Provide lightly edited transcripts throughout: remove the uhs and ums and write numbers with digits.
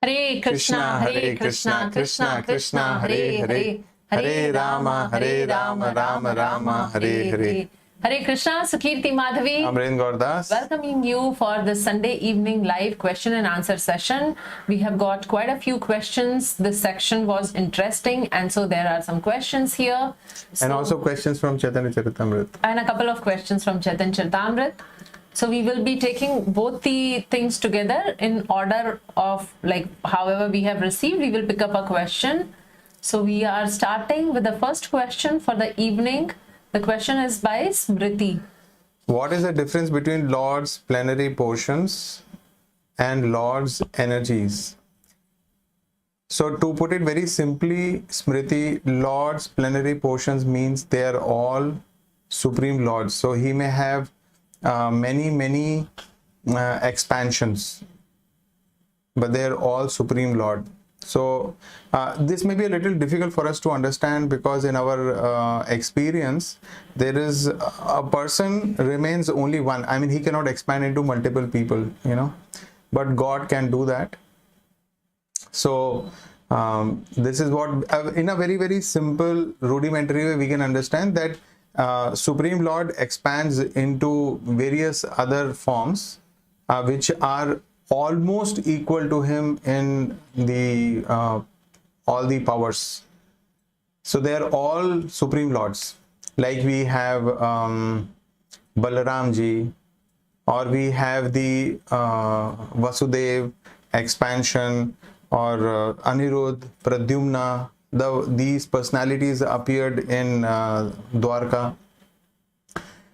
Hare Krishna, Hare Krishna, Krishna Krishna, Hare Hare, Hare Rama, Rama Rama, Hare Hare. Hare Krishna, Sukirti Madhavi. Amrin Gordas. Welcoming you for the Sunday evening live question and answer session. We have got quite a few questions. This section was interesting, and so there are some questions here. And also questions from Chaitanya Charitamrita. And a couple of questions from Chaitanya Charitamrita. So we will be taking both the things together in order of like however we have received. We will pick up a question. So we are starting with the first question for the evening. The question is by Smriti. What is the difference between Lord's plenary portions and Lord's energies? So to put it very simply, Smriti, Lord's plenary portions means they are all Supreme Lords. So he may have many expansions, but they are all Supreme Lord. So this may be a little difficult for us to understand, because in our experience, there is a person remains only one. I mean, he cannot expand into multiple people, but God can do that. So this is what, in a very simple rudimentary way, we can understand that Supreme Lord expands into various other forms, which are almost equal to him in the all the powers. So they are all Supreme Lords. Like we have Balaram ji, or we have the Vasudev expansion, or Anirudh, Pradyumna. These personalities appeared in Dwarka.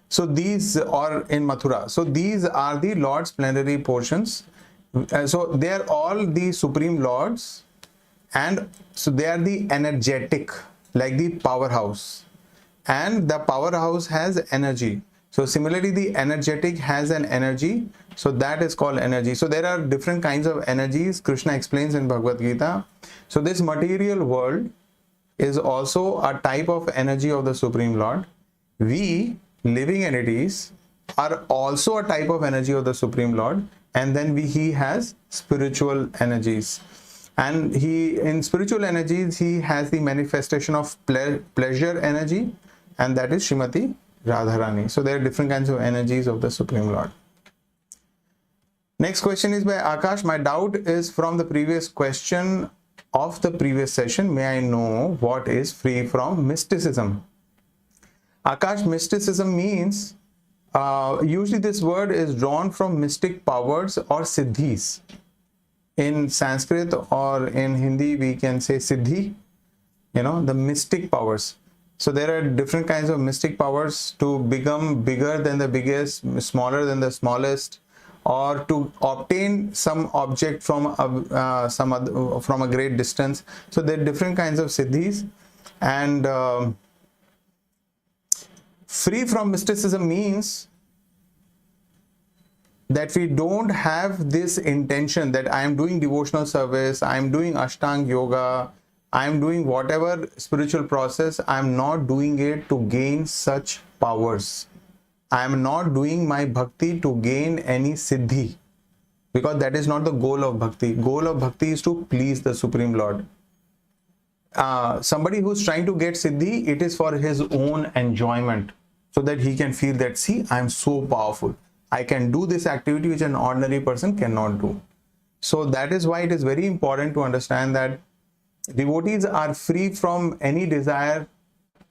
So these are in Mathura. So these are the Lord's plenary portions. So they are all the Supreme Lords, and so they are the energetic, like the powerhouse, and the powerhouse has energy. So similarly, the energetic has an energy, so that is called energy. So there are different kinds of energies. Krishna explains in Bhagavad Gita. So this material world is also a type of energy of the Supreme Lord. We living entities are also a type of energy of the Supreme Lord. And then he has spiritual energies, and in spiritual energies he has the manifestation of pleasure energy, and that is Srimati Radharani. So there are different kinds of energies of the Supreme Lord. Next question is by Akash. My doubt is from the previous question of the previous session. May I know what is free from mysticism? Akash, mysticism means usually this word is drawn from mystic powers or siddhis. In Sanskrit or in Hindi, we can say siddhi, the mystic powers. So there are different kinds of mystic powers to become bigger than the biggest, smaller than the smallest, or to obtain some object from from a great distance. So there are different kinds of siddhis, and free from mysticism means that we don't have this intention that I am doing devotional service, I am doing Ashtanga yoga, I am doing whatever spiritual process, I am not doing it to gain such powers. I am not doing my bhakti to gain any siddhi, because that is not the goal of bhakti. Goal of bhakti is to please the Supreme Lord. Somebody who's trying to get siddhi, it is for his own enjoyment, so that he can feel that, see, I am so powerful. I can do this activity which an ordinary person cannot do. So that is why it is very important to understand that devotees are free from any desire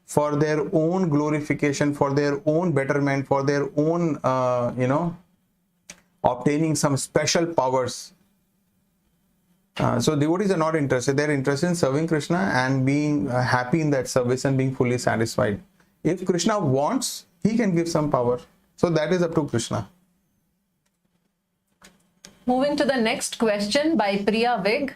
for their own glorification, for their own betterment, for their own, obtaining some special powers. So devotees are not interested. They are interested in serving Krishna and being happy in that service and being fully satisfied. If Krishna wants, he can give some power. So that is up to Krishna. Moving to the next question by Priya Vig.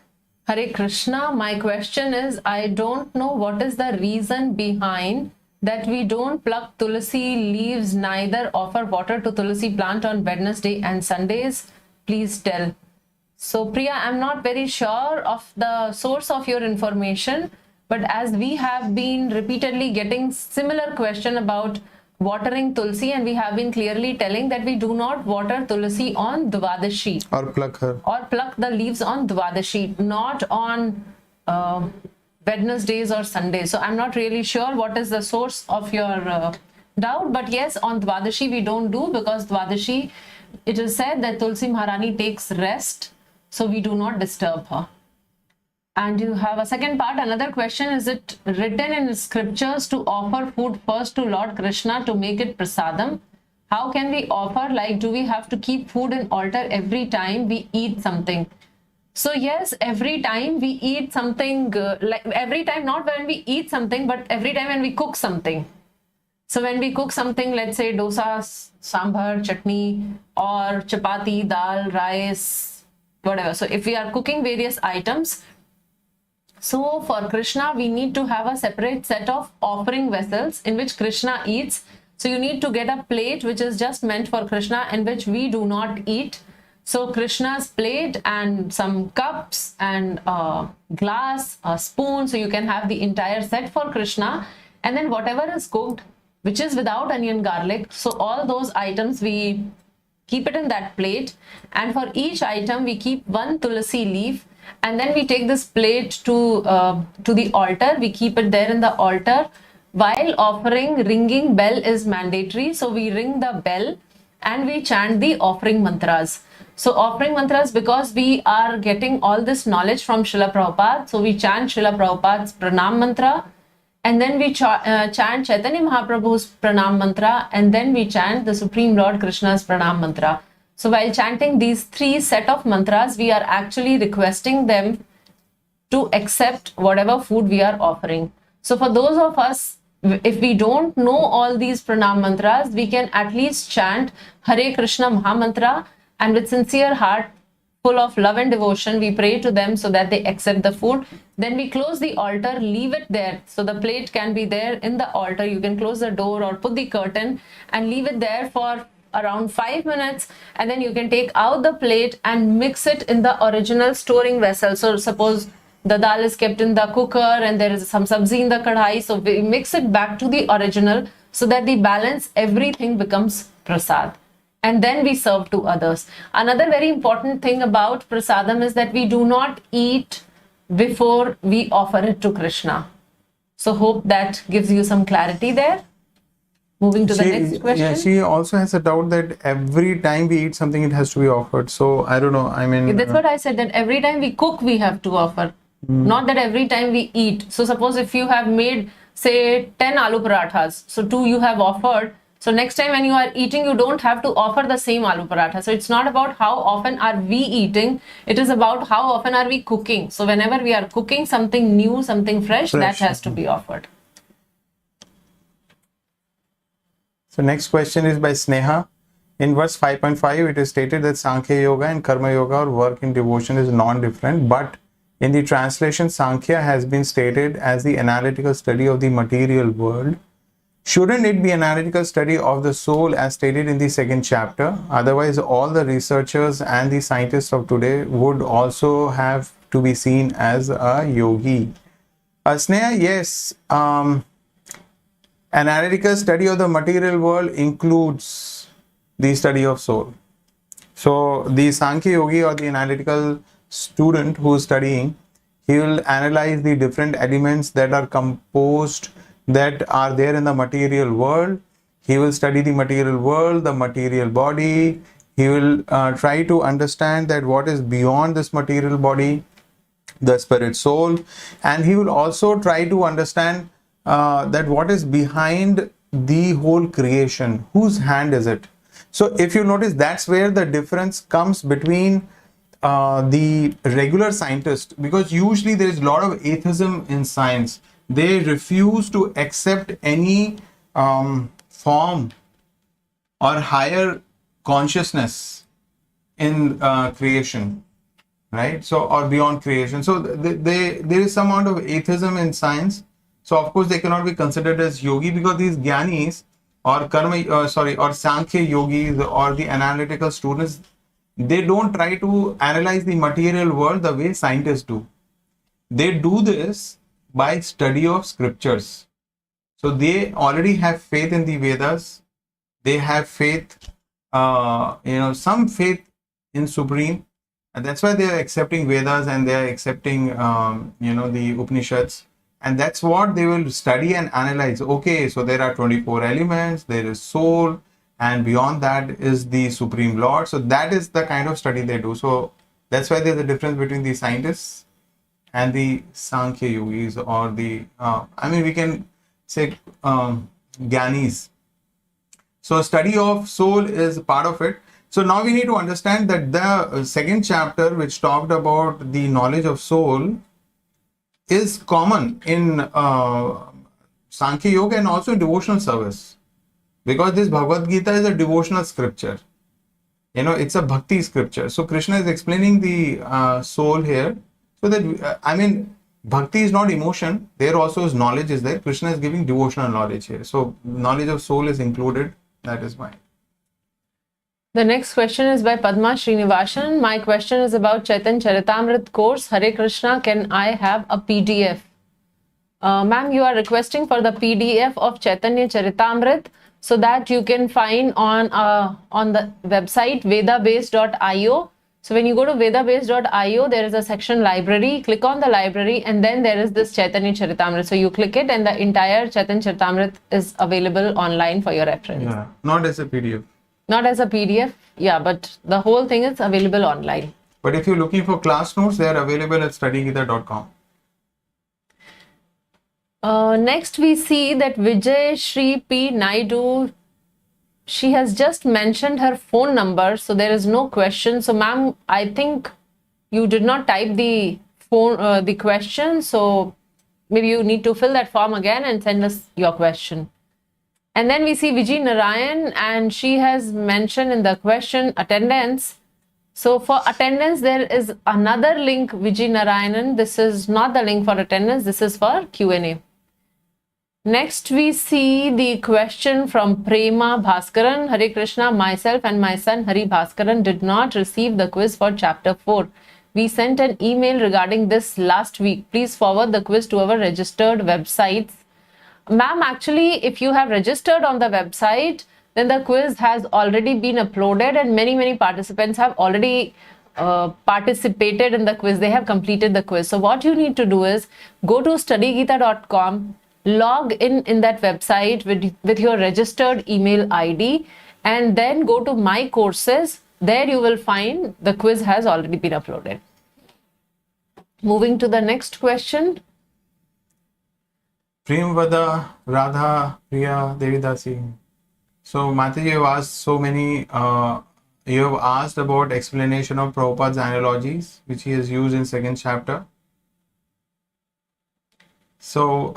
Hare Krishna, my question is, I don't know what is the reason behind that we don't pluck Tulsi leaves, neither offer water to Tulsi plant on Wednesday and Sundays. Please tell. So Priya, I'm not very sure of the source of your information, but as we have been repeatedly getting similar question about watering tulsi, and we have been clearly telling that we do not water tulsi on Dvadashi or pluck her. or pluck the leaves on Dvadashi, not on Wednesdays or Sundays. So I'm not really sure what is the source of your doubt, but yes, on Dvadashi we don't do, because Dvadashi, it is said that Tulsi Maharani takes rest, so we do not disturb her. And you have a second part, another question: is it written in scriptures to offer food first to Lord Krishna to make it prasadam? How can we offer? Like, do we have to keep food in altar every time we eat something? So yes, every time we eat something, like every time, not when we eat something, but every time when we cook something. So when we cook something, let's say dosa, sambar, chutney, or chapati, dal, rice, whatever. So if we are cooking various items, so for Krishna, we need to have a separate set of offering vessels in which Krishna eats. So you need to get a plate which is just meant for Krishna, in which we do not eat. So Krishna's plate and some cups and a glass, a spoon. So you can have the entire set for Krishna. And then whatever is cooked, which is without onion garlic. So all those items, we keep it in that plate. And for each item, we keep one tulsi leaf. And then we take this plate to the altar. We keep it there in the altar. While offering, ringing bell is mandatory. So we ring the bell and we chant the offering mantras. So offering mantras, because we are getting all this knowledge from Srila Prabhupada. So we chant Srila Prabhupada's pranam mantra. And then we chant Chaitanya Mahaprabhu's pranam mantra. And then we chant the Supreme Lord Krishna's pranam mantra. So while chanting these three set of mantras, we are actually requesting them to accept whatever food we are offering. So for those of us, if we don't know all these pranam mantras, we can at least chant Hare Krishna Mahamantra, and with sincere heart, full of love and devotion, we pray to them so that they accept the food. Then we close the altar, leave it there. So the plate can be there in the altar. You can close the door or put the curtain and leave it there for around 5 minutes, and then you can take out the plate and mix it in the original storing vessel. So suppose the dal is kept in the cooker and there is some sabzi in the kadhai, so we mix it back to the original so that the balance, everything becomes prasad, and then we serve to others. Another very important thing about prasadam is that we do not eat before we offer it to Krishna. So hope that gives you some clarity there. Moving to the next question. Yeah, she also has a doubt that every time we eat something, it has to be offered. So I don't know. I mean, that's what I said, that every time we cook, we have to offer. Not that every time we eat. So suppose if you have made, say, 10 aloo parathas, so 2 you have offered. So next time when you are eating, you don't have to offer the same aloo paratha. So it's not about how often are we eating. It is about how often are we cooking. So whenever we are cooking something new, something fresh. That has to be offered. So next question is by Sneha. In verse 5.5, it is stated that Sankhya Yoga and Karma Yoga, or work in devotion, is non-different. But in the translation, Sankhya has been stated as the analytical study of the material world. Shouldn't it be analytical study of the soul as stated in the second chapter? Otherwise, all the researchers and the scientists of today would also have to be seen as a yogi. Sneha, yes. Analytical study of the material world includes the study of soul. So the Sankhya Yogi, or the analytical student who is studying, he will analyze the different elements that are composed, that are there in the material world. He will study the material world, the material body. He will try to understand that what is beyond this material body, the spirit soul, and he will also try to understand that what is behind the whole creation, whose hand is it. So if you notice, that's where the difference comes between the regular scientist, because usually there is a lot of atheism in science. They refuse to accept any form or higher consciousness in creation, right? So, or beyond creation. So there is some amount of atheism in science. So of course they cannot be considered as yogi, because these jnanis or or Sankhya yogis or the analytical students, they don't try to analyze the material world the way scientists do. They do this by study of scriptures. So they already have faith in the Vedas. They have faith, some faith in Supreme, and that's why they are accepting Vedas and they are accepting, the Upanishads, and that's what they will study and analyze. Okay, so there are 24 elements, there is soul, and beyond that is the Supreme Lord. So that is the kind of study they do. So that's why there's a difference between the scientists and the Sankhya yogis, or the, we can say Gyanis. So study of soul is part of it. So now we need to understand that the second chapter, which talked about the knowledge of soul, is common in Sankhya Yoga and also in devotional service, because this Bhagavad Gita is a devotional scripture. It's a bhakti scripture. So Krishna is explaining the soul here, so that bhakti is not emotion. There also is knowledge is there. Krishna is giving devotional knowledge here. So knowledge of soul is included. That is why. The next question is by Padma Srinivasan. My question is about Chaitanya Charitamrita course. Hare Krishna, can I have a PDF? Ma'am, you are requesting for the PDF of Chaitanya Charitamrita, so that you can find on the website vedabase.io. So when you go to vedabase.io, there is a section library. Click on the library, and then there is this Chaitanya Charitamrita. So you click it, and the entire Chaitanya Charitamrita is available online for your reference. Yeah, not as a PDF. Not as a PDF, yeah, but the whole thing is available online. But if you're looking for class notes, they are available at studygita.com. Next, we see that Vijay Shri P. Naidu, she has just mentioned her phone number, so there is no question. So, ma'am, I think you did not type the the question, so maybe you need to fill that form again and send us your question. And then we see Vijay Narayan, and she has mentioned in the question attendance. So for attendance, there is another link, Vijay Narayanan. This is not the link for attendance. This is for Q&A. Next, we see the question from Prema Bhaskaran. Hare Krishna, myself and my son Hari Bhaskaran did not receive the quiz for chapter 4. We sent an email regarding this last week. Please forward the quiz to our registered websites. Ma'am, actually, if you have registered on the website, then the quiz has already been uploaded, and many participants have already participated in the quiz. They have completed the quiz. So what you need to do is go to studygita.com, log in that website with your registered email ID, and then go to my courses. There you will find the quiz has already been uploaded. Moving to the next question. Premvada Radha Priya Devidasi. So Mataji, you have asked so many, you have asked about explanation of Prabhupada's analogies, which he has used in second chapter. So,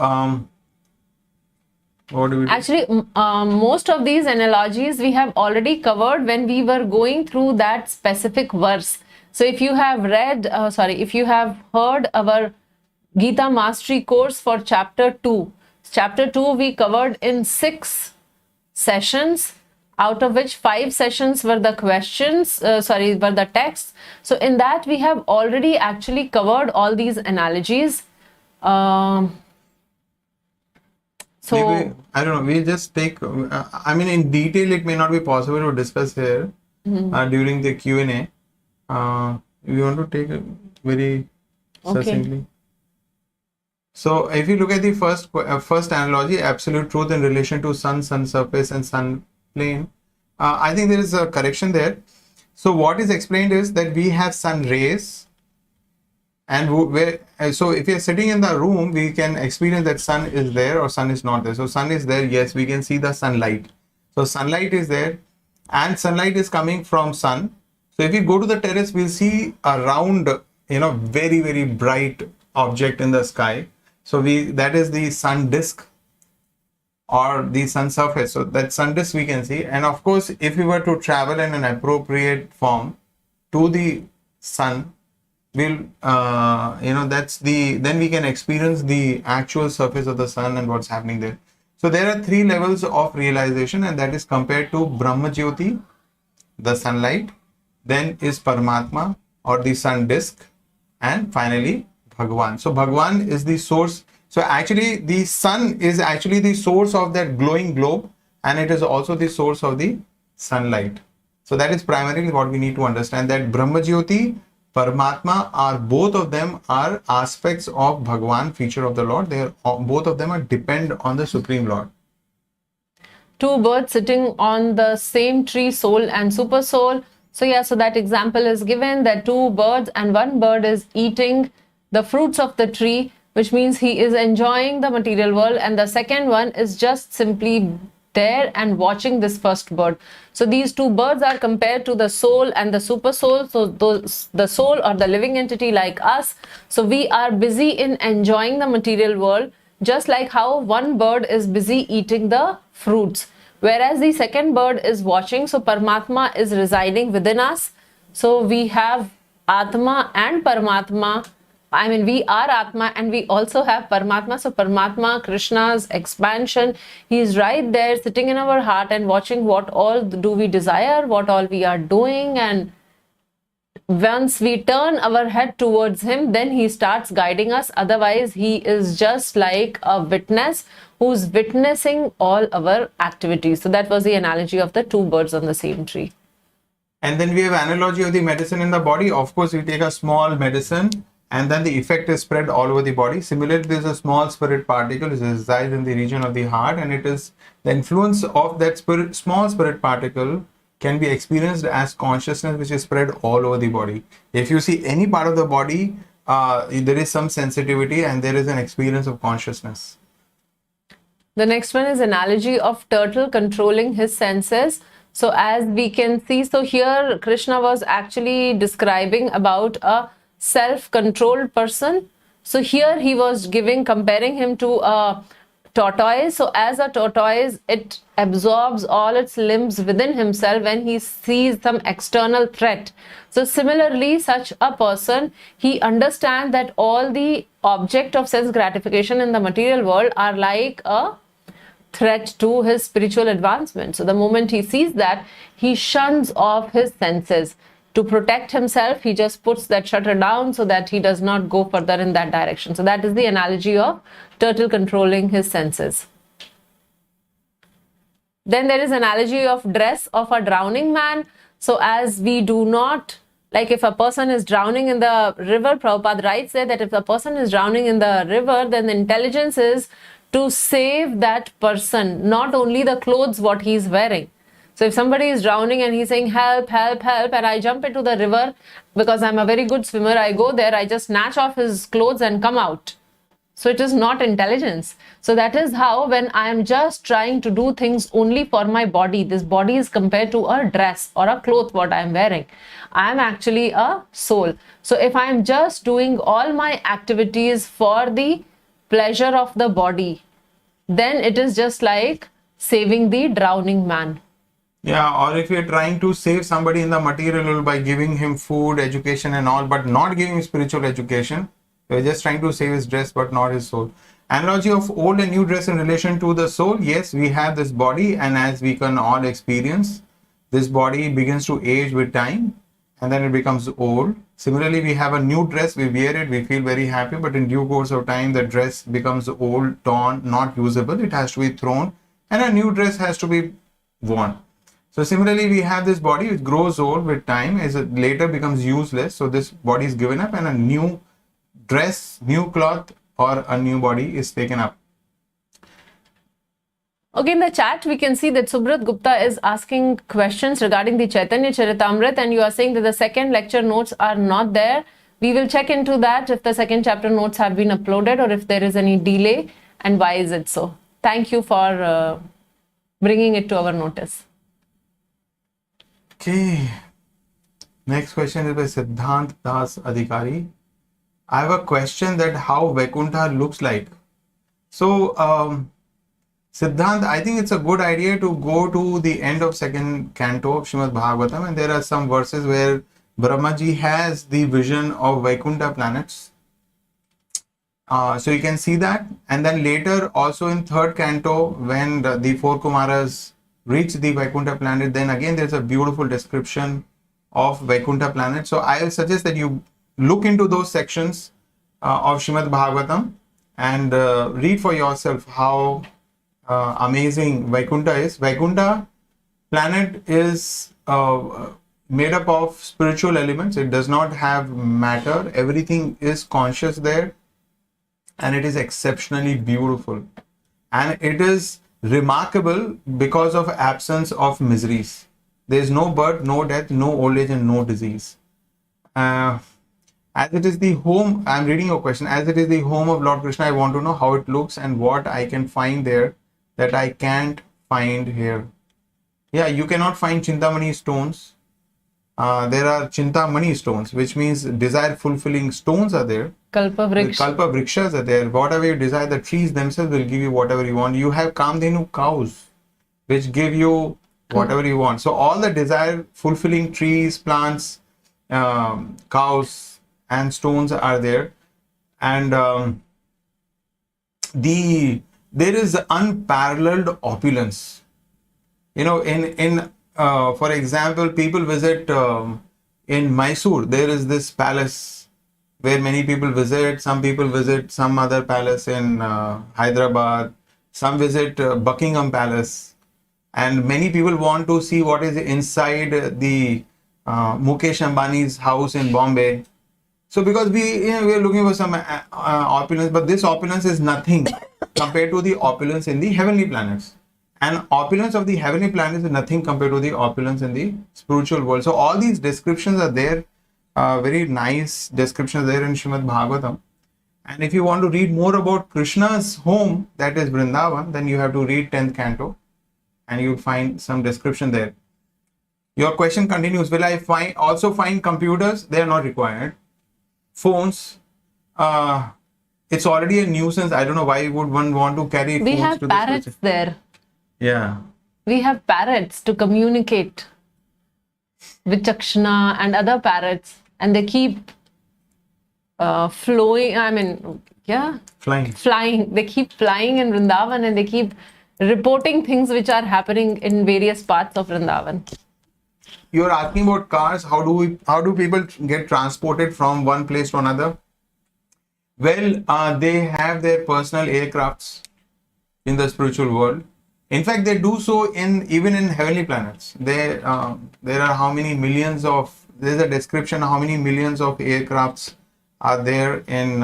what do we do? Actually, most of these analogies we have already covered when we were going through that specific verse. So if you have if you have heard our Gita Mastery course for chapter 2. Chapter 2 we covered in 6 sessions, out of which 5 sessions were the questions, were the texts. So in that we have already actually covered all these analogies. So maybe, I don't know, we just take, in detail it may not be possible to discuss here during the Q&A. We want to take it very succinctly. So if you look at the first analogy, absolute truth in relation to sun surface and sun plane, I think there is a correction there. So what is explained is that we have sun rays, and so if you're sitting in the room, we can experience that sun is there or sun is not there. So sun is there, yes, we can see the sunlight. So sunlight is there, and sunlight is coming from sun. So if you go to the terrace, we'll see a round, very bright object in the sky. So that is the sun disk or the sun surface. So that sun disk we can see. And of course, if we were to travel in an appropriate form to the sun, then we can experience the actual surface of the sun and what's happening there. So there are 3 levels of realization, and that is compared to Brahma Jyoti, the sunlight, then is Paramatma or the sun disk, and finally Bhagwan. So Bhagwan is the source. So actually the sun is actually the source of that glowing globe, and it is also the source of the sunlight. So that is primarily what we need to understand, that Brahma Jyoti, Paramatma are both of them are aspects of Bhagwan, feature of the Lord. They are both of them are depend on the Supreme Lord. Two birds sitting on the same tree, soul and super soul. So yeah, so that example is given that two birds and one bird is eating the fruits of the tree, which means he is enjoying the material world, and the second one is just simply there and watching this first bird. So these two birds are compared to the soul and the super soul. So the soul or the living entity like us. So we are busy in enjoying the material world, just like how one bird is busy eating the fruits, whereas the second bird is watching. So Paramatma is residing within us. So we have Atma and Paramatma. I mean, we are Atma and we also have Paramatma. So Paramatma, Krishna's expansion, he is right there sitting in our heart and watching what all do we desire, what all we are doing, and once we turn our head towards him, then he starts guiding us. Otherwise, he is just like a witness who's witnessing all our activities. So that was the analogy of the two birds on the same tree. And then we have analogy of the medicine in the body. Of course, we take a small medicine and then the effect is spread all over the body. Similarly, there is a small spirit particle which resides in the region of the heart, and it is the influence of that small spirit particle can be experienced as consciousness which is spread all over the body. If you see any part of the body, there is some sensitivity and there is an experience of consciousness. The next one is analogy of turtle controlling his senses. So as we can see, so here Krishna was actually describing about a self-controlled person. So here he was comparing him to a tortoise. So as a tortoise, it absorbs all its limbs within himself when he sees some external threat. So similarly, such a person, he understands that all the object of sense gratification in the material world are like a threat to his spiritual advancement. So the moment he sees that, he shuns off his senses. To protect himself, he just puts that shutter down so that he does not go further in that direction. So that is the analogy of turtle controlling his senses. Then there is analogy of dress of a drowning man. So as we do not, like if a person is drowning in the river, Prabhupada writes there that if a person is drowning in the river, then the intelligence is to save that person, not only the clothes what he is wearing. So if somebody is drowning and he's saying help, help, help, and I jump into the river because I'm a very good swimmer, I go there, I just snatch off his clothes and come out. So it is not intelligence. So that is how when I am just trying to do things only for my body, this body is compared to a dress or a cloth what I am wearing. I am actually a soul. So if I am just doing all my activities for the pleasure of the body, then it is just like saving the drowning man. Yeah, or if you're trying to save somebody in the material world by giving him food, education and all, but not giving him spiritual education, you're just trying to save his dress but not his soul. Analogy of old and new dress in relation to the soul. Yes, we have this body, and as we can all experience, this body begins to age with time and then it becomes old. Similarly, we have a new dress, we wear it, we feel very happy, but in due course of time, the dress becomes old, torn, not usable. It has to be thrown and a new dress has to be worn. So similarly, we have this body which grows old with time, as it later becomes useless. So this body is given up and a new dress, new cloth or a new body is taken up. Okay, in the chat, we can see that Subrat Gupta is asking questions regarding the Chaitanya Charitamrita, and you are saying that the second lecture notes are not there. We will check into that if the second chapter notes have been uploaded or if there is any delay and why is it so. Thank you for bringing it to our notice. Okay, next question is by Siddhant Das Adhikari. I have a question that how Vaikuntha looks like. So, Siddhant, I think it's a good idea to go to the end of second canto of Srimad Bhagavatam, and there are some verses where Brahmaji has the vision of Vaikuntha planets. So you can see that, and then later also in third canto when the four Kumaras reach the Vaikuntha planet, then again there's a beautiful description of Vaikuntha planet. So I will suggest that you look into those sections of Srimad Bhagavatam and read for yourself how amazing Vaikuntha is. Vaikuntha planet is made up of spiritual elements. It does not have matter. Everything is conscious there, and it is exceptionally beautiful. And it is remarkable because of absence of miseries. There is no birth, no death, no old age, and no disease. As it is the home, I'm reading your question. As it is the home of Lord Krishna, I want to know how it looks and what I can find there that I can't find here. Yeah, you cannot find Chintamani stones. There are Chintamani stones, which means desire fulfilling stones are there. Kalpa The Vriksha. Kalpa Vrikshas are there. Whatever you desire, the trees themselves will give you whatever you want. You have Kamdhenu cows, which give you whatever you want. So all the desire fulfilling trees, plants, cows, and stones are there. And there is unparalleled opulence. You know, for example, people visit in Mysore. There is this palace where many people visit. Some people visit some other palace in Hyderabad. Some visit Buckingham Palace, and many people want to see what is inside the Mukesh Ambani's house in Bombay. So because we are looking for some opulence, but this opulence is nothing compared to the opulence in the heavenly planets. And opulence of the heavenly planets is nothing compared to the opulence in the spiritual world. So all these descriptions are there, very nice descriptions there in Srimad Bhagavatam. And if you want to read more about Krishna's home, that is Vrindavan, then you have to read 10th canto, and you'll find some description there. Your question continues, will I also find computers? They are not required. Phones, it's already a nuisance. I don't know why would one want to carry We phones have to parrots this. there. Yeah. We have parrots to communicate with Chakshana and other parrots, and they keep flying. They keep flying in Vrindavan, and they keep reporting things which are happening in various parts of Vrindavan. You're asking about cars. How do people get transported from one place to another? Well, they have their personal aircrafts in the spiritual world. In fact, they do so even in heavenly planets. There are how many millions of, there's a description of how many millions of aircrafts are there in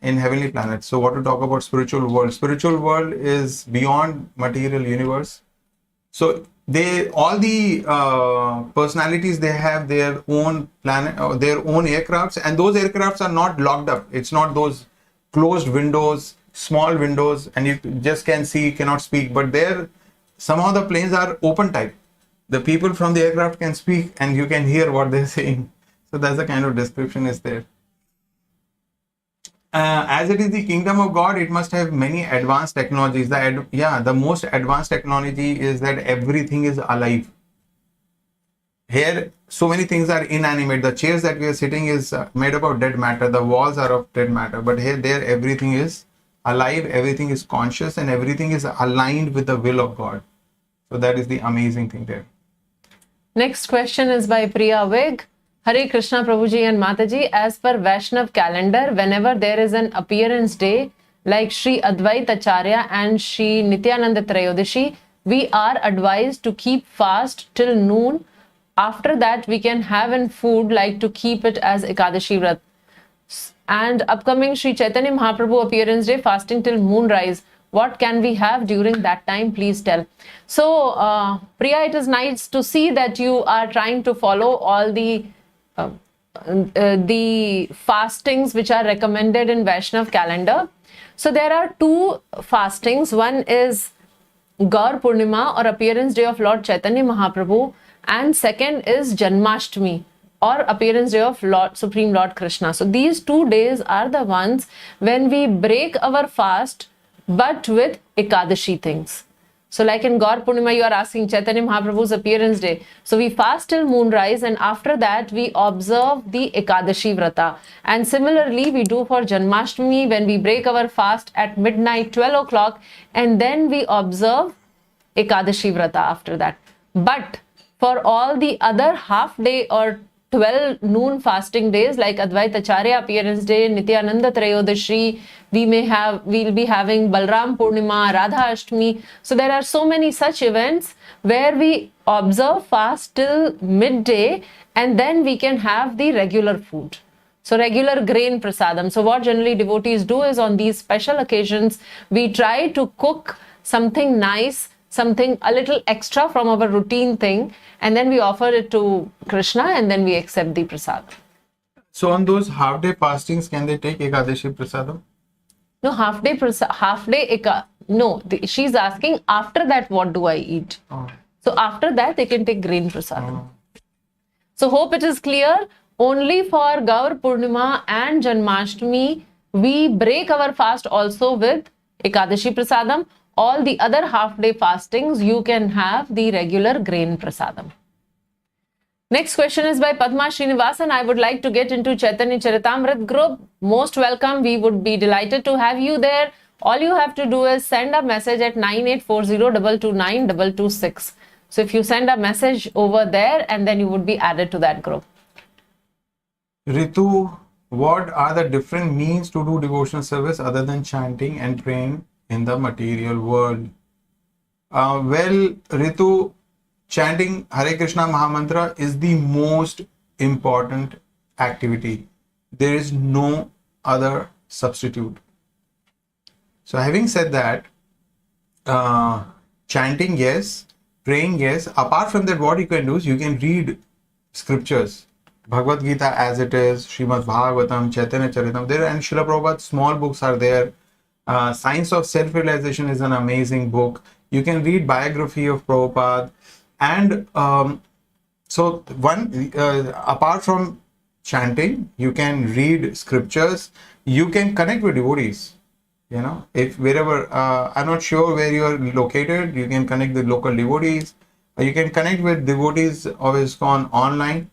heavenly planets. So what to talk about spiritual world? Spiritual world is beyond material universe. So all the personalities, they have their own planet, their own aircrafts, and those aircrafts are not locked up. It's not those closed windows, small windows, and you just can see, cannot speak. But somehow the planes are open type. The people from the aircraft can speak, and you can hear what they're saying. So that's the kind of description is there. As it is the kingdom of God, it must have many advanced technologies. The most advanced technology is that everything is alive. Here, so many things are inanimate. The chairs that we are sitting is made up of dead matter. The walls are of dead matter. But there, everything is alive, everything is conscious, and everything is aligned with the will of God. So that is the amazing thing there. Next question is by Priya Vig. Hare Krishna Prabhuji and Mataji, as per Vaishnav calendar, whenever there is an appearance day like Sri Advait Acharya and Sri Nityananda Trayodashi, we are advised to keep fast till noon. After that, we can have in food like to keep it as Ekadashi Vrat. And upcoming Sri Chaitanya Mahaprabhu appearance day, fasting till moonrise. What can we have during that time? Please tell. So, Priya, it is nice to see that you are trying to follow all the fastings which are recommended in Vaishnav calendar. So there are two fastings. One is Gaur Purnima or appearance day of Lord Chaitanya Mahaprabhu, and second is Janmashtami or appearance day of Supreme Lord Krishna. So these 2 days are the ones when we break our fast but with Ekadashi things. So like in Gaur Purnima, you are asking Chaitanya Mahaprabhu's appearance day. So we fast till moonrise, and after that we observe the Ekadashi Vrata. And similarly, we do for Janmashtami when we break our fast at midnight, 12 o'clock, and then we observe Ekadashi Vrata after that. But for all the other half day or 12 noon fasting days like Advaita Acharya appearance day, Nityananda Trayodashi. We'll be having Balram Purnima, Radha Ashtami. So there are so many such events where we observe fast till midday and then we can have the regular food. So regular grain prasadam. So what generally devotees do is on these special occasions, we try to cook something nice, something a little extra from our routine thing, and then we offer it to Krishna and then we accept the prasadam. So on those half-day fastings, can they take Ekadashi prasadam? No, she's asking after that what do I eat? Oh. So after that they can take grain prasadam. So hope it is clear. Only for Gaur Purnima and Janmashtami, we break our fast also with Ekadashi prasadam. All the other half-day fastings, you can have the regular grain prasadam. Next question is by Padma Srinivasan. I would like to get into Chaitanya Charitamrit group. Most welcome. We would be delighted to have you there. All you have to do is send a message at 9840229226. So if you send a message over there and then you would be added to that group. Ritu, what are the different means to do devotional service other than chanting and praying in the material world? Well, Ritu, chanting Hare Krishna Mahamantra is the most important activity. There is no other substitute. So having said that, chanting, yes, praying, yes. Apart from that, what you can do is you can read scriptures. Bhagavad Gita as it is, Srimad Bhagavatam, Chaitanya Charitam, there, and Srila Prabhupada's small books are there. Science of Self-Realization is an amazing book. You can read biography of Prabhupada. And apart from chanting, you can read scriptures. You can connect with devotees. You know, if wherever, I'm not sure where you are located, you can connect with local devotees. You can connect with devotees of ISKCON online.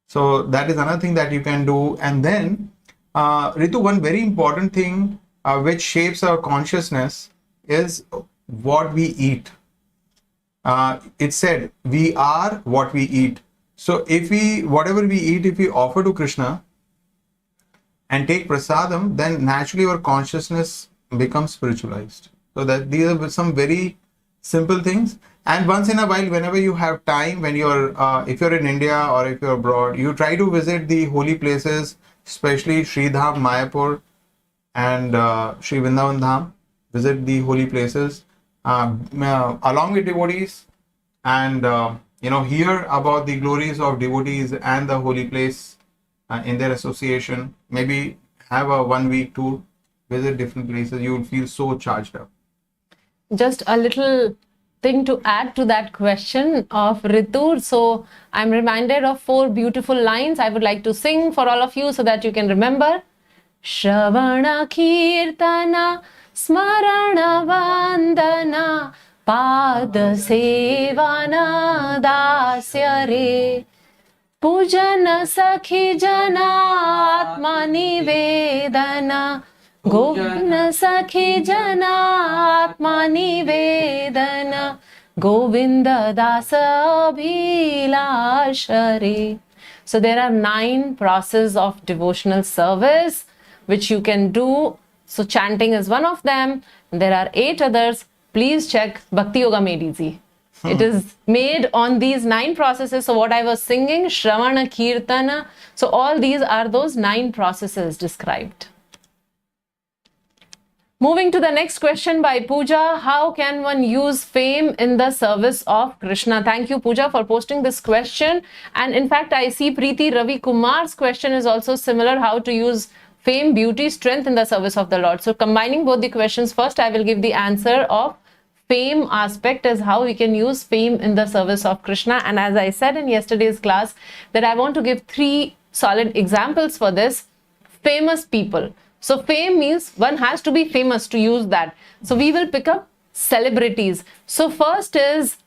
So that is another thing that you can do. And then, Ritu, one very important thing which shapes our consciousness is what we eat. It said, we are what we eat. So whatever we eat, if we offer to Krishna and take prasadam, then naturally our consciousness becomes spiritualized. So that these are some very simple things. And once in a while, whenever you have time, when you're, if you're in India or if you're abroad, you try to visit the holy places, especially Sri Dham, Mayapur, and Sri Vrindavan Dham. Visit the holy places along with devotees, and hear about the glories of devotees and the holy place in their association. Maybe have a 1-week tour, visit different places. You will feel so charged up. Just a little thing to add to that question of Ritu. So I'm reminded of 4 beautiful lines I would like to sing for all of you so that you can remember. Shravana Kirtana Smarana Vandana Pada Sevana Dasya Re Pujana Sakhi Jana Atma Nivedana Govina Sakhi Jana Atma Nivedana Govinda Dasa Abhilashare. So there are 9 processes of devotional service which you can do. So chanting is one of them. There are 8 others. Please check Bhakti Yoga Made Easy. It is made on these 9 processes. So what I was singing, Shravana, Kirtana. So all these are those 9 processes described. Moving to the next question by Pooja. How can one use fame in the service of Krishna? Thank you, Pooja, for posting this question. And in fact, I see Preeti Ravi Kumar's question is also similar. How to use fame, beauty, strength in the service of the Lord. So combining both the questions, first I will give the answer of fame aspect as how we can use fame in the service of Krishna. And as I said in yesterday's class, that I want to give 3 solid examples for this. Famous people. So fame means one has to be famous to use that. So we will pick up celebrities. So first is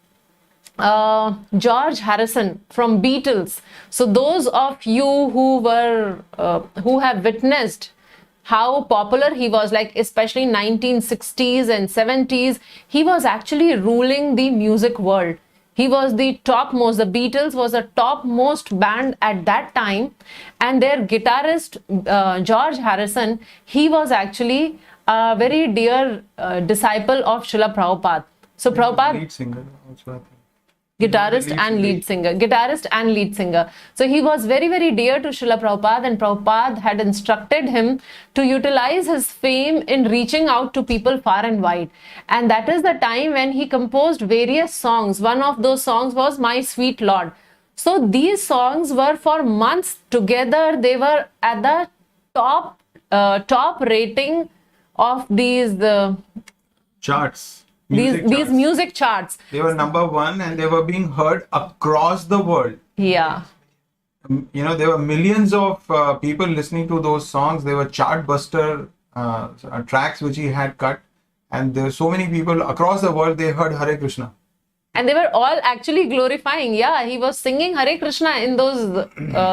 George Harrison from Beatles. So those of you who have witnessed how popular he was, like especially 1960s and 70s, he was actually ruling the music world. He was the topmost. The Beatles was a topmost band at that time, and their guitarist George Harrison, he was actually a very dear disciple of Srila Prabhupada. So Prabhupada, Lead singer also, I think. guitarist and lead singer. So he was very, very dear to Srila Prabhupada, and Prabhupada had instructed him to utilize his fame in reaching out to people far and wide. And that is the time when he composed various songs. One of those songs was My Sweet Lord. So these songs were for months together. They were at the top rating of these Charts. These music charts. They were number one and they were being heard across the world. Yeah. There were millions of people listening to those songs. They were chart buster tracks which he had cut. And there were so many people across the world, they heard Hare Krishna. And they were all actually glorifying. Yeah, he was singing Hare Krishna in those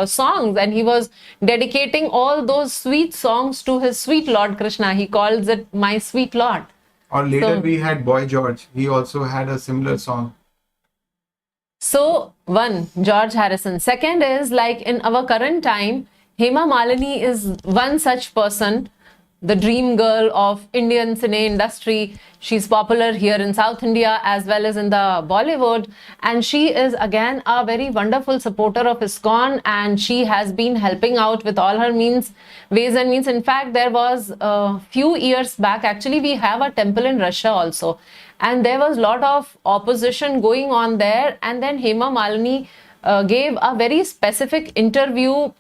songs, and he was dedicating all those sweet songs to his sweet Lord Krishna. He calls it My Sweet Lord. Or later we had Boy George. He also had a similar song. So, one, George Harrison. Second is, like in our current time, Hema Malini is one such person, the dream girl of Indian cine industry. She's popular here in South India as well as in the Bollywood. And she is again a very wonderful supporter of ISKCON, and she has been helping out with all her ways and means. In fact, there was a few years back, actually we have a temple in Russia also. And there was a lot of opposition going on there. And then Hema Malini gave a very specific interview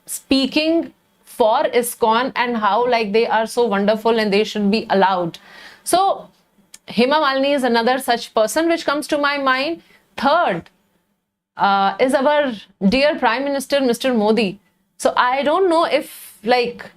speaking for ISKCON and how like they are so wonderful and they should be allowed. So Hema Malini is another such person which comes to my mind. Third is our dear Prime Minister, Mr. Modi. So I don't know if like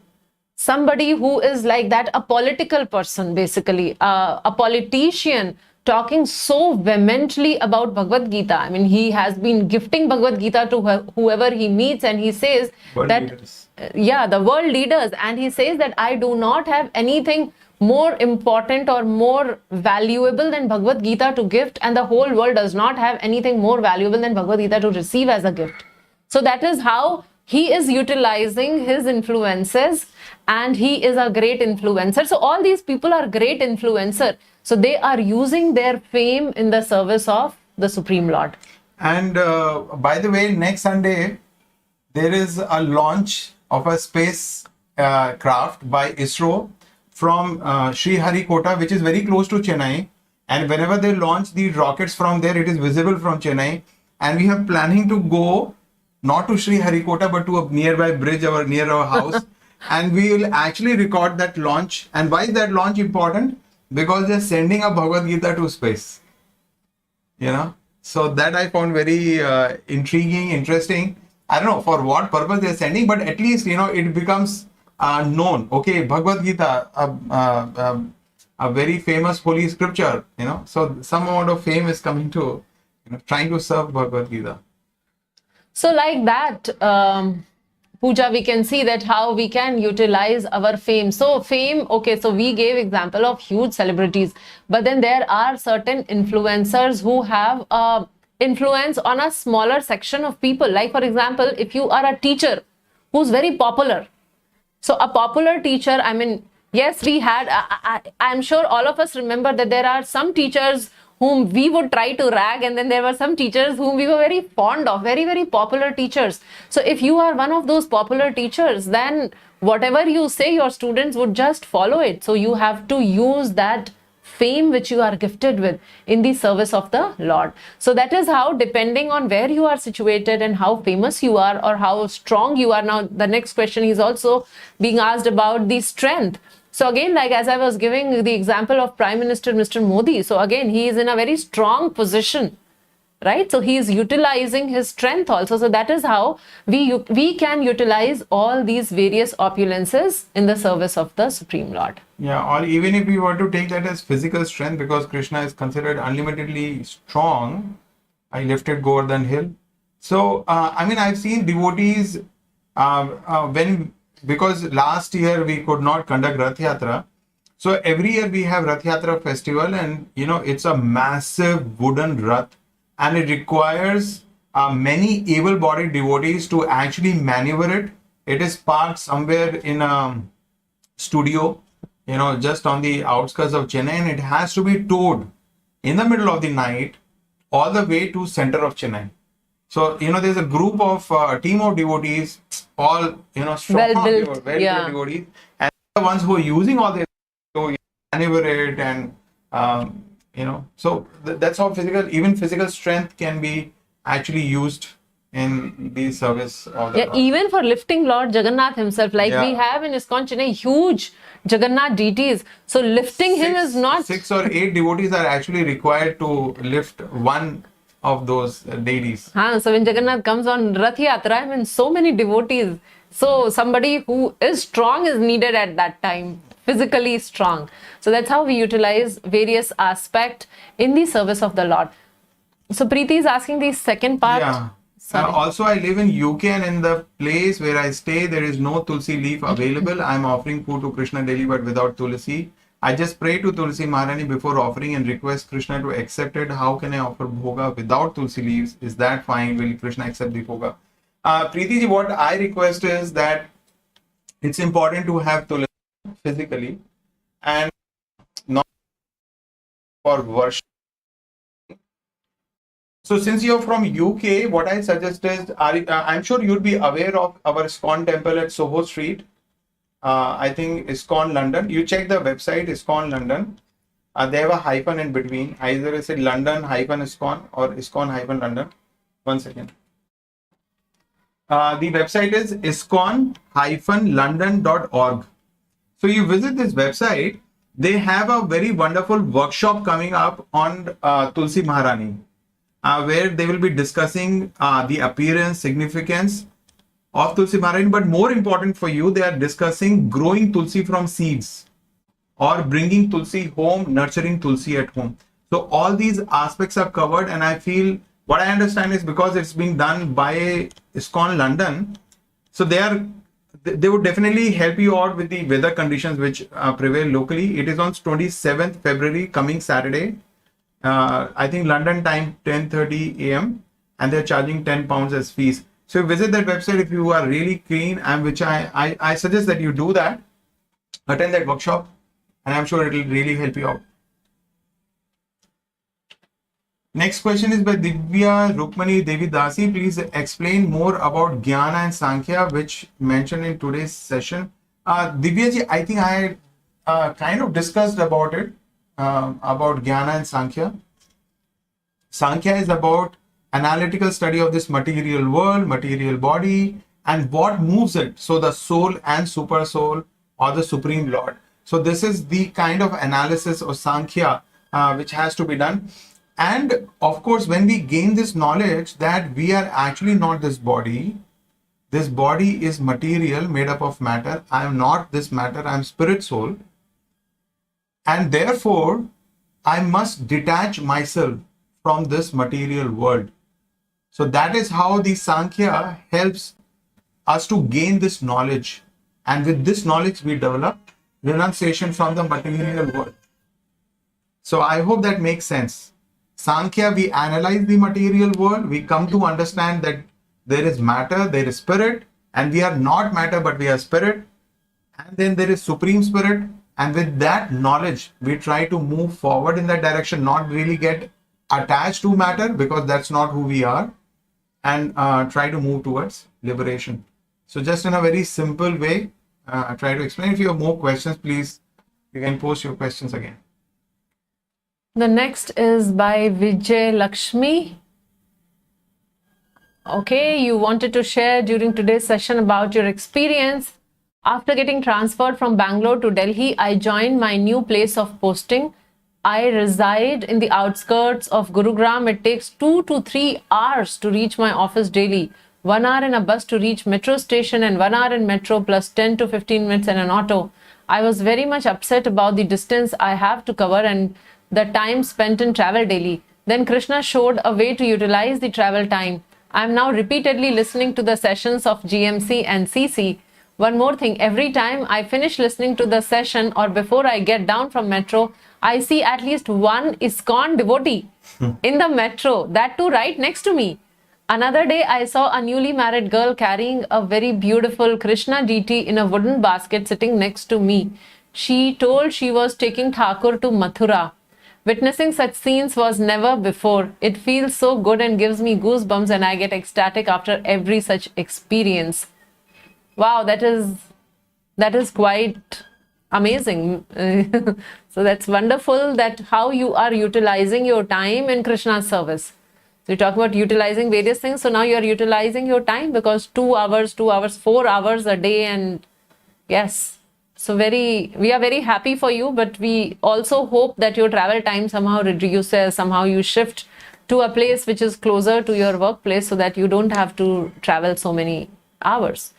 somebody who is like that, a political person basically, a politician talking so vehemently about Bhagavad Gita. I mean, he has been gifting Bhagavad Gita to whoever he meets, and he says the world leaders, and he says that I do not have anything more important or more valuable than Bhagavad Gita to gift, and the whole world does not have anything more valuable than Bhagavad Gita to receive as a gift. So that is how he is utilizing his influences, and he is a great influencer. So all these people are great influencer. So they are using their fame in the service of the Supreme Lord. And by the way, next Sunday, there is a launch of a space craft by ISRO from Sriharikota, which is very close to Chennai. And whenever they launch the rockets from there, it is visible from Chennai. And we are planning to go not to Sriharikota, but to a nearby bridge or near our house. And we will actually record that launch. And why is that launch important? Because they're sending a Bhagavad Gita to space. So that I found very intriguing, interesting. I don't know for what purpose they're sending, but at least, it becomes known. Okay, Bhagavad Gita, a very famous holy scripture, so some amount of fame is coming to, trying to serve Bhagavad Gita. So like that, Pooja, we can see that how we can utilize our fame. So fame, okay, so we gave example of huge celebrities, but then there are certain influencers who have influence on a smaller section of people. Like for example, if you are a teacher who's very popular, so a popular teacher, I mean, yes, we had, I'm sure all of us remember that there are some teachers whom we would try to rag, and then there were some teachers whom we were very fond of, very, very popular teachers. So if you are one of those popular teachers, then whatever you say, your students would just follow it. So you have to use that fame which you are gifted with in the service of the Lord. So that is how, depending on where you are situated and how famous you are or how strong you are. Now, the next question is also being asked about the strength. So again, like as I was giving the example of Prime Minister Mr. Modi, so again, he is in a very strong position, right? So he is utilizing his strength also. So that is how we can utilize all these various opulences in the service of the Supreme Lord. Yeah, or even if we were to take that as physical strength, because Krishna is considered unlimitedly strong, I lifted Govardhan hill. So, I mean, I've seen devotees because last year we could not conduct Rath Yatra. So every year we have Rath Yatra festival, and it's a massive wooden Rath, and it requires many able-bodied devotees to actually maneuver it. It is parked somewhere in a studio, just on the outskirts of Chennai, and it has to be towed in the middle of the night all the way to center of Chennai. So, there's a group of team of devotees, all, strong, Well-built, well-built yeah. devotees, and the ones who are using all this to maneuver it, and, so that's how physical strength can be actually used in the service of the Yeah, Lord. even for lifting Lord Jagannath himself, like we Yeah. have in ISKCON Chennai, huge Jagannath deities. So lifting him is not... 6 or 8 devotees are actually required to lift one of those deities. So when Jagannath comes on Rath Yatra, I mean, so many devotees. So somebody who is strong is needed at that time, physically strong. So that's how we utilize various aspects in the service of the Lord. So Preeti is asking the second part. Yeah. Sorry. Also, I live in UK, and in the place where I stay, there is no tulsi leaf available. I'm offering food to Krishna daily, but without tulsi. I just pray to Tulsi Maharani before offering and request Krishna to accept it. How can I offer bhoga without tulsi leaves? Is that fine? Will Krishna accept the bhoga? Preeti ji, what I request is that it's important to have tulsi physically and not for worship. So since you're from UK, what I suggest is, I'm sure you'd be aware of our ISKCON temple at Soho Street. I think ISKCON London. You check the website, ISKCON London. They have a hyphen in between. Either is it London hyphen ISKCON or ISKCON hyphen London. One second. The website is iskcon-london.org. So you visit this website. They have a very wonderful workshop coming up on Tulsi Maharani, where they will be discussing the appearance, significance of Tulsi Maharani. But more important for you, they are discussing growing Tulsi from seeds or bringing Tulsi home, nurturing Tulsi at home. So all these aspects are covered, and I feel, what I understand is, because it's being done by ISKCON London, so they would definitely help you out with the weather conditions which prevail locally. It is on 27th February, coming Saturday. I think London time 10:30 a.m. and they're charging £10 as fees. So visit that website if you are really keen, and which I suggest that you do that, attend that workshop, and I'm sure it will really help you out. Next question is by Divya Rukmani Devi Dasi. Please explain more about Jnana and Sankhya, which mentioned in today's session. Divya ji, I think I kind of discussed about it, about Jnana and Sankhya. Sankhya is about analytical study of this material world, material body, and what moves it. So the soul and super soul, or the Supreme Lord. So this is the kind of analysis of Sankhya which has to be done. And of course, when we gain this knowledge that we are actually not this body is material, made up of matter. I am not this matter, I am spirit soul. And therefore, I must detach myself from this material world. So that is how the Sankhya helps us to gain this knowledge. And with this knowledge, we develop renunciation from the material world. So I hope that makes sense. Sankhya, we analyze the material world, we come to understand that there is matter, there is spirit, and we are not matter, but we are spirit. And then there is Supreme Spirit. And with that knowledge, we try to move forward in that direction, not really get attached to matter, because that's not who we are, and try to move towards liberation. So just in a very simple way, try to explain. If you have more questions, please, you can post your questions again. The next is by Vijay Lakshmi. Okay, you wanted to share during today's session about your experience. After getting transferred from Bangalore to Delhi, I joined my new place of posting. I reside in the outskirts of Gurugram. It takes 2 to 3 hours to reach my office daily. 1 hour in a bus to reach metro station, and 1 hour in metro plus 10 to 15 minutes in an auto. I was very much upset about the distance I have to cover and the time spent in travel daily. Then Krishna showed a way to utilize the travel time. I am now repeatedly listening to the sessions of GMC and CC. One more thing, every time I finish listening to the session or before I get down from metro, I see at least one ISKCON devotee in the metro, that too right next to me. Another day, I saw a newly married girl carrying a very beautiful Krishna deity in a wooden basket sitting next to me. She told she was taking Thakur to Mathura. Witnessing such scenes was never before. It feels so good and gives me goosebumps, and I get ecstatic after every such experience. Wow, that is quite amazing. So that's wonderful that how you are utilizing your time in Krishna's service. So you talk about utilizing various things. So now you're utilizing your time, because 2 hours, 4 hours a day. And yes, so we are very happy for you, but we also hope that your travel time somehow reduces, somehow you shift to a place which is closer to your workplace so that you don't have to travel so many hours.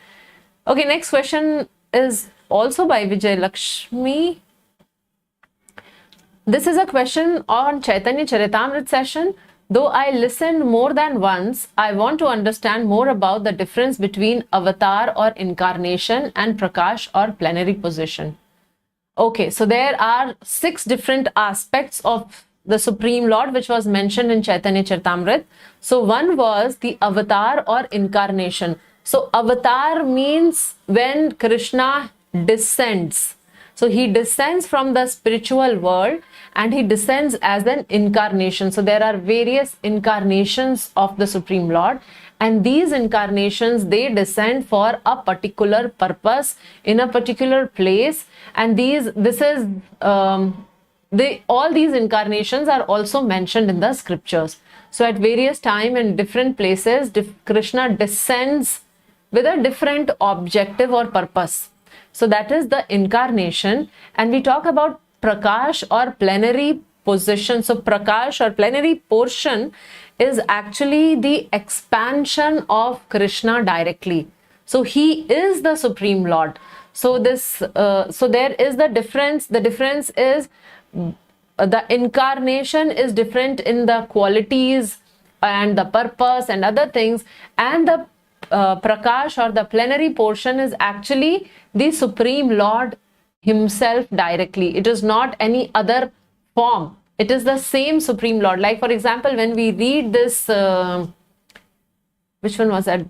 Okay, next question is also by Vijay Lakshmi. This is a question on Chaitanya Charitamrita session. Though I listened more than once, I want to understand more about the difference between avatar or incarnation and prakash or plenary position. Okay, so there are 6 different aspects of the Supreme Lord which was mentioned in Chaitanya Charitamrita. So one was the avatar or incarnation. So avatar means when Krishna descends. So he descends from the spiritual world and he descends as an incarnation. So there are various incarnations of the Supreme Lord, and these incarnations, they descend for a particular purpose in a particular place. And all these incarnations are also mentioned in the scriptures. So at various time and different places, Krishna descends with a different objective or purpose. So that is the incarnation. And we talk about prakash or plenary position. So prakash or plenary portion is actually the expansion of Krishna directly. So he is the Supreme Lord. So there is the difference. The difference is the incarnation is different in the qualities and the purpose and other things, and the prakash or the plenary portion is actually the Supreme Lord himself directly. It is not any other form. It is the same Supreme Lord. Like for example, when we read this, which one was that?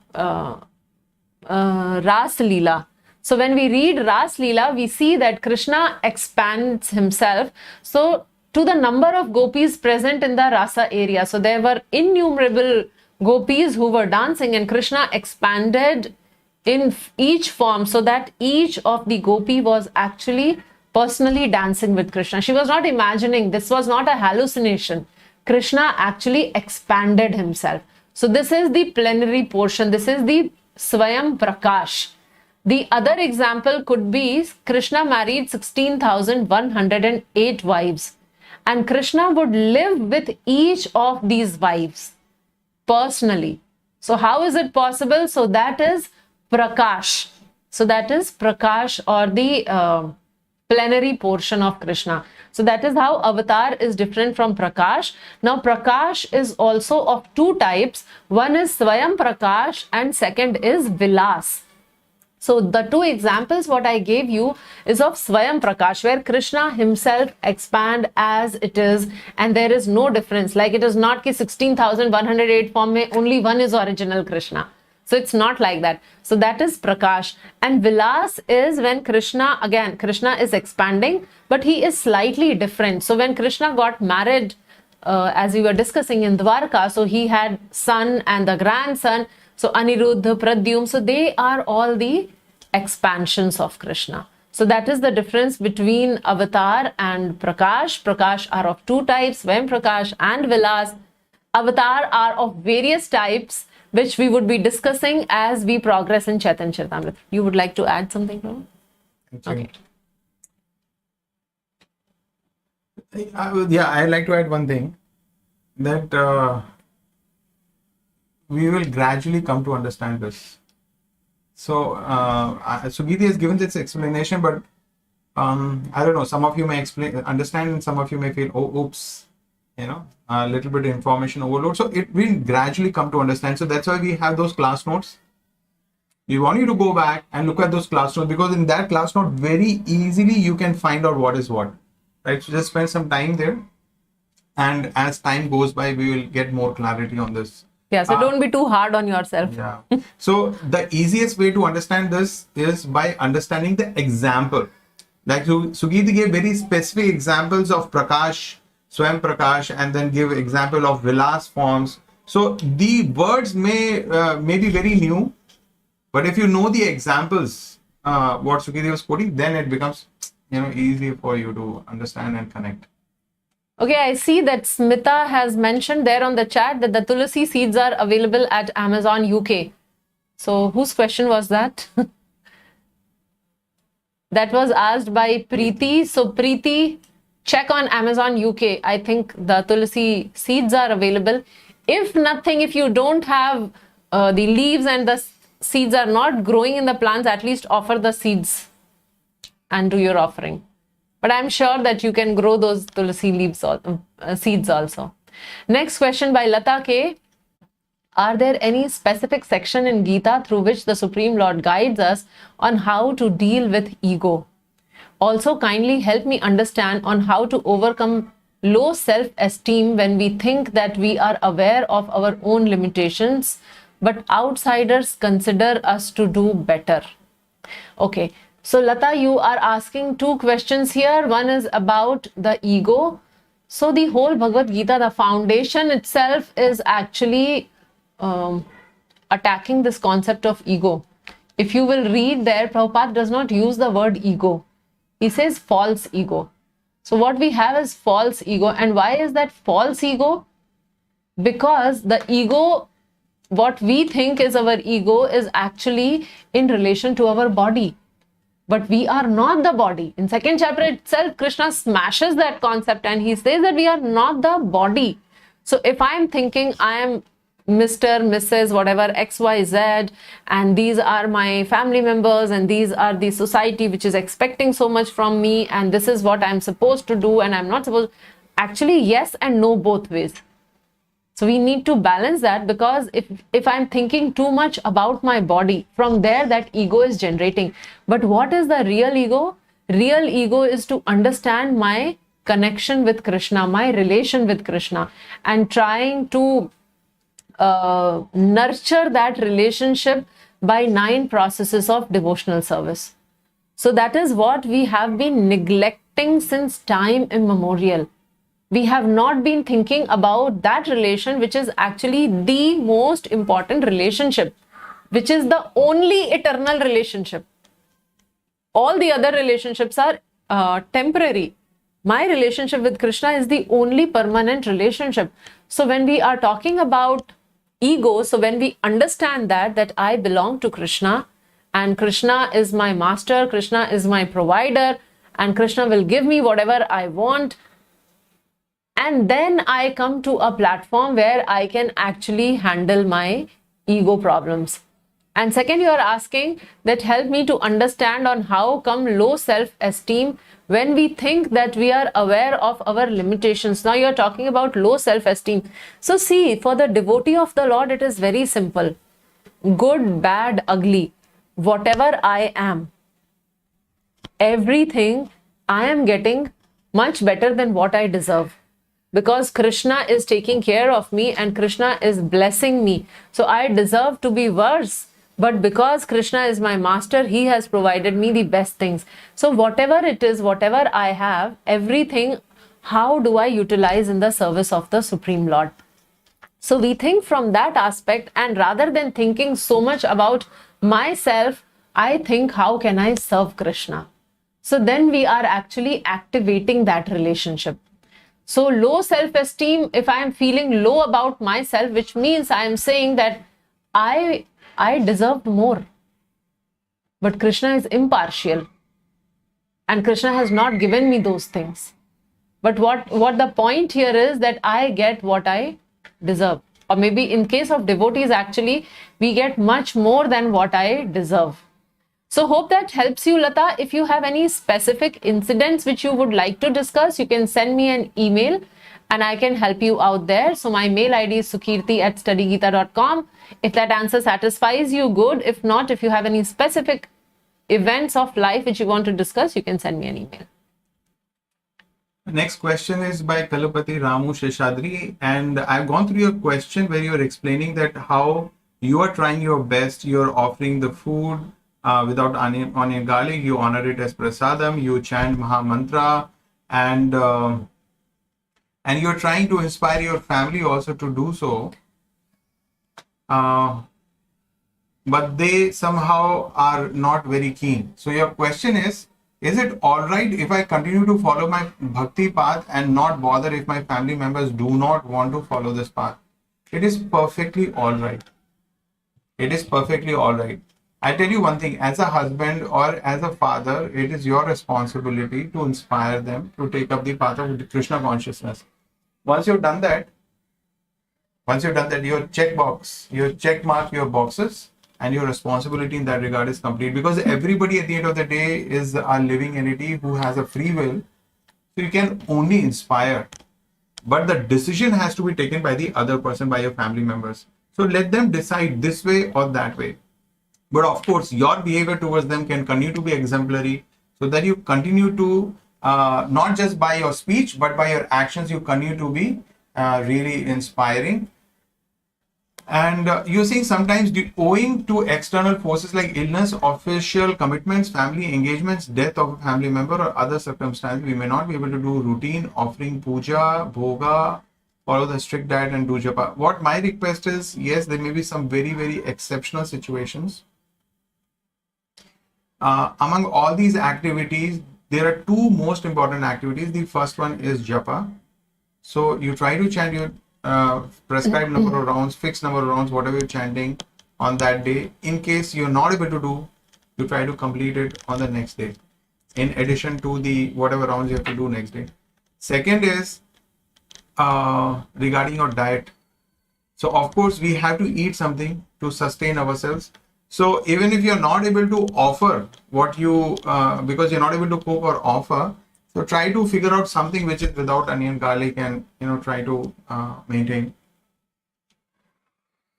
Ras Leela. So when we read Ras Leela, we see that Krishna expands himself. So to the number of gopis present in the Rasa area. So there were innumerable gopis who were dancing, and Krishna expanded in each form so that each of the gopi was actually personally dancing with Krishna. She was not imagining. This was not a hallucination. Krishna actually expanded himself. So this is the plenary portion. This is the Swayam Prakash. The other example could be Krishna married 16,108 wives, and Krishna would live with each of these wives personally. So how is it possible? So that is prakash. So that is prakash, or the plenary portion of Krishna. So that is how avatar is different from prakash. Now prakash is also of 2 types. One is Swayam Prakash and second is Vilas. So the 2 examples what I gave you is of Swayam Prakash, where Krishna himself expand as it is, and there is no difference. Like it is not ki 16,108 form mein only one is original Krishna. So it's not like that. So that is Prakash. And Vilas is when Krishna is expanding, but he is slightly different. So when Krishna got married, as we were discussing in Dwarka, so he had son and the grandson. So Aniruddha, Pradyum, so they are all the expansions of Krishna. So that is the difference between avatar and prakash. Prakash are of 2 types, Swayam Prakash and Vilas. Avatar are of various types, which we would be discussing as we progress in Chaitanya Charitamrita. You would like to add something, Prabhu? Okay. I'd like to add one thing, that we will gradually come to understand this. So Gita has given this explanation, but I don't know, some of you may understand and some of you may feel, oh, oops, a little bit of information overload. So it will gradually come to understand. So that's why we have those class notes. We want you to go back and look at those class notes, because in that class note, very easily you can find out what is what, right? So just spend some time there. And as time goes by, we will get more clarity on this. Yeah, so don't be too hard on yourself. Yeah. So the easiest way to understand this is by understanding the example. Like Sugiti gave very specific examples of Prakash, Swam Prakash, and then give example of Vilas forms. So the words may be very new, but if you know the examples, what Sugiti was quoting, then it becomes easier for you to understand and connect. Okay, I see that Smita has mentioned there on the chat that the Tulasi seeds are available at Amazon UK. So whose question was that? That was asked by Preeti. So Preeti, check on Amazon UK. I think the Tulasi seeds are available. If nothing, if you don't have the leaves and the seeds are not growing in the plants, at least offer the seeds and do your offering. But I'm sure that you can grow those Tulasi leaves seeds also. Next question by Lata K. Are there any specific section in Gita through which the Supreme Lord guides us on how to deal with ego? Also, kindly help me understand on how to overcome low self-esteem when we think that we are aware of our own limitations, but outsiders consider us to do better. Okay. So Lata, you are asking two questions here. One is about the ego. So the whole Bhagavad Gita, the foundation itself is actually attacking this concept of ego. If you will read there, Prabhupada does not use the word ego. He says false ego. So what we have is false ego. And why is that false ego? Because the ego, what we think is our ego, is actually in relation to our body. But we are not the body. In second chapter itself, Krishna smashes that concept and he says that we are not the body. So if I'm thinking I am Mr., Mrs., whatever, X, Y, Z, and these are my family members and these are the society which is expecting so much from me and this is what I'm supposed to do and I'm not supposed, actually yes and no both ways. So we need to balance that, because if I'm thinking too much about my body, from there that ego is generating. But what is the real ego? Real ego is to understand my connection with Krishna, my relation with Krishna, and trying to nurture that relationship by 9 processes of devotional service. So that is what we have been neglecting since time immemorial. We have not been thinking about that relation, which is actually the most important relationship, which is the only eternal relationship. All the other relationships are temporary. My relationship with Krishna is the only permanent relationship. So when we are talking about ego, so when we understand that I belong to Krishna and Krishna is my master, Krishna is my provider, and Krishna will give me whatever I want, and then I come to a platform where I can actually handle my ego problems. And second, you are asking that help me to understand on how come low self-esteem when we think that we are aware of our limitations. Now you are talking about low self-esteem. So see, for the devotee of the Lord, it is very simple. Good, bad, ugly, whatever I am, everything I am getting much better than what I deserve. Because Krishna is taking care of me and Krishna is blessing me. So I deserve to be worse. But because Krishna is my master, he has provided me the best things. So whatever it is, whatever I have, everything, how do I utilize in the service of the Supreme Lord? So we think from that aspect, and rather than thinking so much about myself, I think how can I serve Krishna? So then we are actually activating that relationship. So low self-esteem, if I am feeling low about myself, which means I am saying that I deserved more. But Krishna is impartial. And Krishna has not given me those things. But what the point here is that I get what I deserve. Or maybe in case of devotees, actually, we get much more than what I deserve. So hope that helps you, Lata. If you have any specific incidents which you would like to discuss, you can send me an email and I can help you out there. So my mail ID is sukirti@studygita.com. If that answer satisfies you, good. If not, if you have any specific events of life which you want to discuss, you can send me an email. Next question is by Kalapati Ramu Sheshadri, and I've gone through your question where you're explaining that how you are trying your best, you're offering the food without onion garlic, you honor it as prasadam, you chant Maha Mantra, and you're trying to inspire your family also to do so. But they somehow are not very keen. So your question is it all right if I continue to follow my bhakti path and not bother if my family members do not want to follow this path? It is perfectly all right. It is perfectly all right. I tell you one thing, as a husband or as a father, it is your responsibility to inspire them to take up the path of Krishna consciousness. Once you've done that, your check mark your boxes, and your responsibility in that regard is complete, because everybody at the end of the day is a living entity who has a free will. So you can only inspire, but the decision has to be taken by the other person, by your family members. So let them decide this way or that way. But of course, your behavior towards them can continue to be exemplary, so that you continue to, not just by your speech, but by your actions, you continue to be really inspiring. And you're seeing sometimes owing to external forces like illness, official commitments, family engagements, death of a family member, or other circumstances, we may not be able to do routine offering, puja, bhoga, follow the strict diet and do japa. What my request is, yes, there may be some very, very exceptional situations. Among all these activities, there are two most important activities. The first one is japa. So you try to chant your prescribed number of rounds, fixed number of rounds, whatever you're chanting on that day. In case you're not able to do, you try to complete it on the next day, in addition to the whatever rounds you have to do next day. Second is regarding your diet. So of course we have to eat something to sustain ourselves. So even if you're not able to offer what you, because you're not able to cook or offer, so try to figure out something which is without onion, garlic, and try to maintain.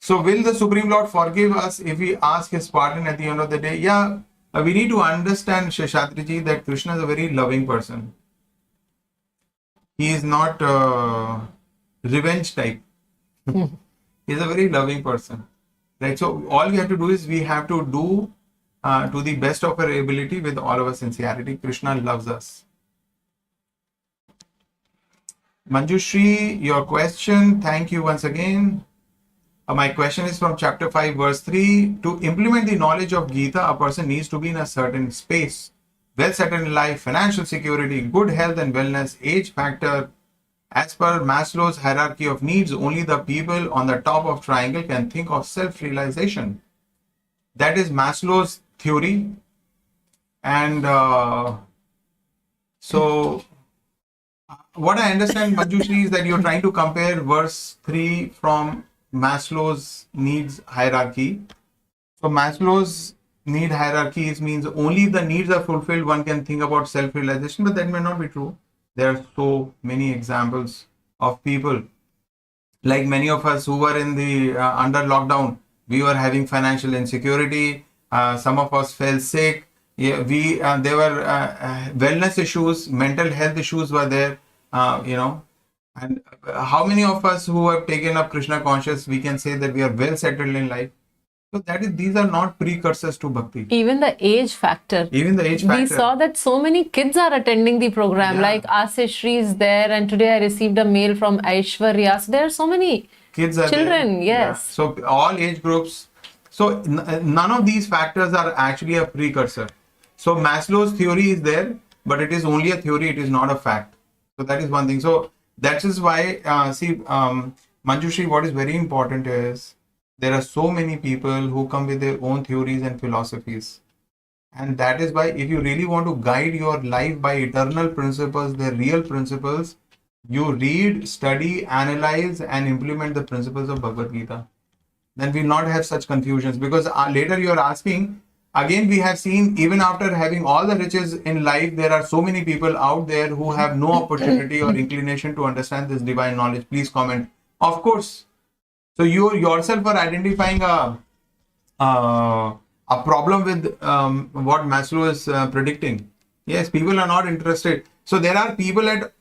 So will the Supreme Lord forgive us if we ask his pardon at the end of the day? Yeah, we need to understand, Sheshatriji, that Krishna is a very loving person. He is not revenge type. He is a very loving person. Right? So all we have to do is we have to do to the best of our ability with all of our sincerity. Krishna loves us. Manjushri, your question, thank you once again. My question is from chapter 5, verse 3. To implement the knowledge of Gita, a person needs to be in a certain space, well settled in life, financial security, good health and wellness, age factor. As per Maslow's hierarchy of needs, only the people on the top of triangle can think of self-realization. That is Maslow's theory. And so what I understand, Manjushri, is that you're trying to compare verse 3 from Maslow's needs hierarchy. So Maslow's need hierarchy means only the needs are fulfilled, one can think about self-realization, but that may not be true. There are so many examples of people, like many of us who were in the under lockdown, we were having financial insecurity. Some of us fell sick. Yeah, there were wellness issues, mental health issues were there. And how many of us who have taken up Krishna conscious, we can say that we are well settled in life. So these are not precursors to bhakti. Even the age factor. We saw that so many kids are attending the program. Yeah. Like Asishri is there, and today I received a mail from Aishwarya. So there are so many kids are children. There. Yes. Yeah. So all age groups. So none of these factors are actually a precursor. So Maslow's theory is there, but it is only a theory. It is not a fact. So that is one thing. So that is why, Manjushri, what is very important is there are so many people who come with their own theories and philosophies. And that is why if you really want to guide your life by eternal principles, the real principles, you read, study, analyze and implement the principles of Bhagavad Gita. Then we will not have such confusions, because later you are asking, again, we have seen even after having all the riches in life, there are so many people out there who have no opportunity or inclination to understand this divine knowledge. Please comment. Of course. So you yourself are identifying a problem with what Maslow is predicting. Yes, people are not interested. So there are people at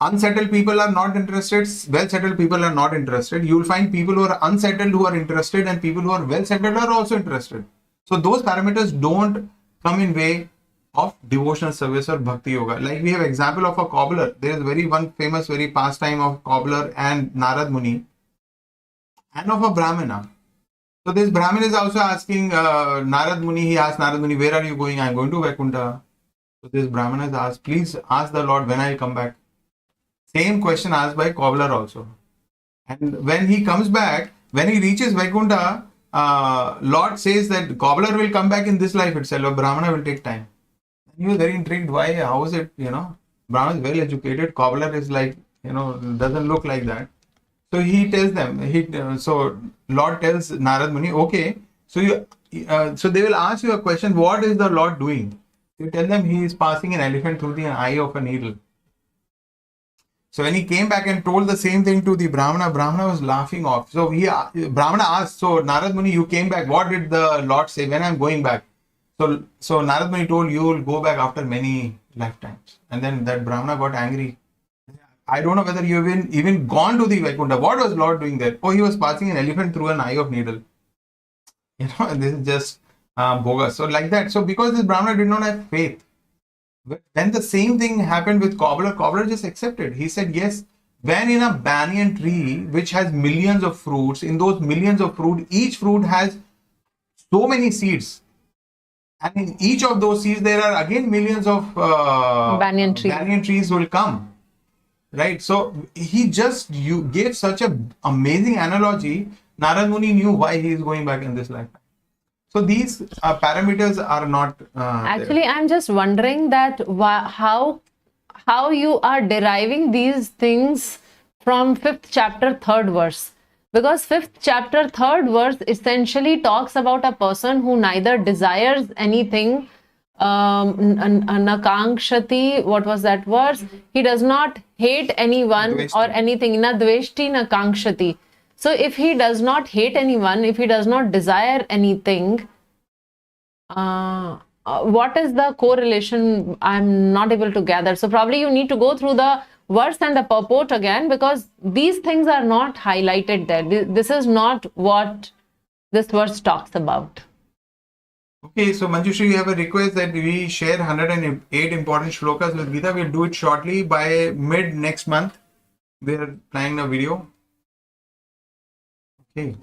unsettled people are not interested, well settled people are not interested. You will find people who are unsettled who are interested, and people who are well settled are also interested. So those parameters don't come in way of devotional service or bhakti yoga. Like we have example of a cobbler. There is one famous very pastime of cobbler and Narad Muni, and of a Brahmana. So this Brahmin is also asking Narad Muni, he asked Narad Muni, where are you going? I am going to Vaikuntha. So this Brahmana has asked, please ask the Lord when I will come back. Same question asked by cobbler also. And when he comes back, when he reaches Vaikuntha, Lord says that cobbler will come back in this life itself, or Brahmana will take time. He was very intrigued. Why? How is it? Brahmana is well educated. Cobbler is like, doesn't look like that. So he tells them. So Lord tells Narad Muni, okay. So so they will ask you a question. What is the Lord doing? You tell them he is passing an elephant through the eye of a needle. So when he came back and told the same thing to the Brahmana, Brahmana was laughing off. So Brahmana asked, so Narad Muni, you came back. What did the Lord say? When I'm going back? So Narad Muni told, you will go back after many lifetimes. And then that Brahmana got angry. I don't know whether you've even gone to the Vaikuntha. What was Lord doing there? Oh, he was passing an elephant through an eye of needle. This is just bogus. So like that. So because this Brahmana did not have faith, when the same thing happened with cobbler, cobbler just accepted. He said, yes, when in a banyan tree which has millions of fruits, in those millions of fruit, each fruit has so many seeds. And in each of those seeds, there are again millions of banyan trees will come. Right? So he just gave such an amazing analogy. Narad Muni knew why he is going back in this lifetime. So these parameters are not actually there. I'm just wondering that how you are deriving these things from 5th chapter 3rd verse, because 5th chapter 3rd verse essentially talks about a person who neither desires anything, nakangshati, what was that verse? He does not hate anyone dveshti. Or anything, na dveshti nakangshati. So if he does not hate anyone, if he does not desire anything, what is the correlation? I'm not able to gather. So probably you need to go through the verse and the purport again, because these things are not highlighted there. This is not what this verse talks about. Okay, so Manjushri, you have a request that we share 108 important shlokas with Gita. We'll do it shortly by mid next month. We're planning a video. Okay.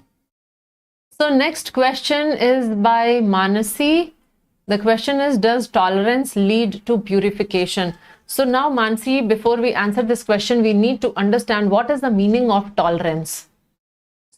So next question is by Manasi. The question is, does tolerance lead to purification? So now, Manasi, before we answer this question, we need to understand what is the meaning of tolerance.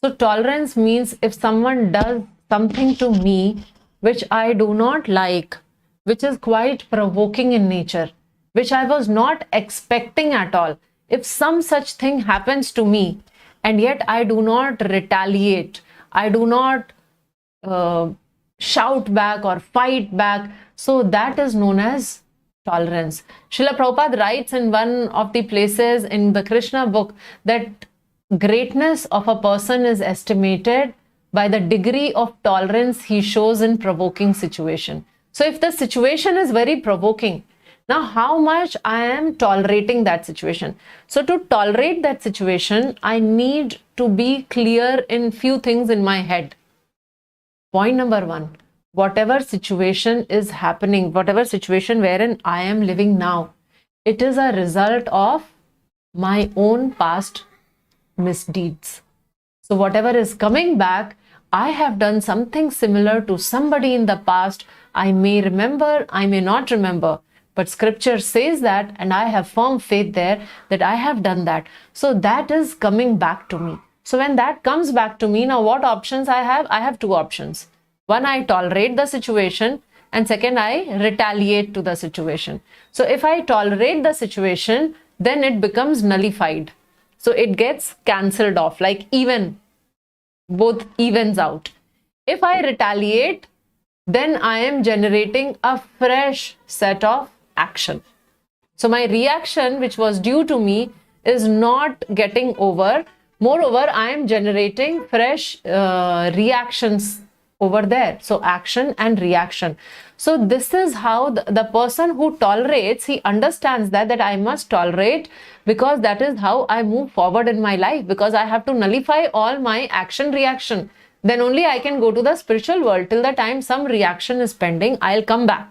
So tolerance means if someone does something to me which I do not like, which is quite provoking in nature, which I was not expecting at all. If some such thing happens to me and yet I do not retaliate, I do not shout back or fight back, so that is known as tolerance. Srila Prabhupada writes in one of the places in the Krishna book that greatness of a person is estimated by the degree of tolerance he shows in provoking situation. So if the situation is very provoking, now how much I am tolerating that situation? So to tolerate that situation, I need to be clear in few things in my head. Point number 1, whatever situation is happening, whatever situation wherein I am living now, it is a result of my own past misdeeds. So whatever is coming back, I have done something similar to somebody in the past. I may remember, I may not remember, but scripture says that, and I have firm faith there that I have done that. So that is coming back to me. So when that comes back to me, now what options I have? I have 2 options. 1, I tolerate the situation, and 2nd, I retaliate to the situation. So if I tolerate the situation, then it becomes nullified. So it gets cancelled off, like both evens out. If I retaliate, then I am generating a fresh set of action. So my reaction, which was due to me, is not getting over. Moreover, I am generating fresh reactions over there. So action and reaction. So this is how the person who tolerates, he understands that I must tolerate, because that is how I move forward in my life, because I have to nullify all my action reaction. Then only I can go to the spiritual world. Till the time some reaction is pending, I'll come back.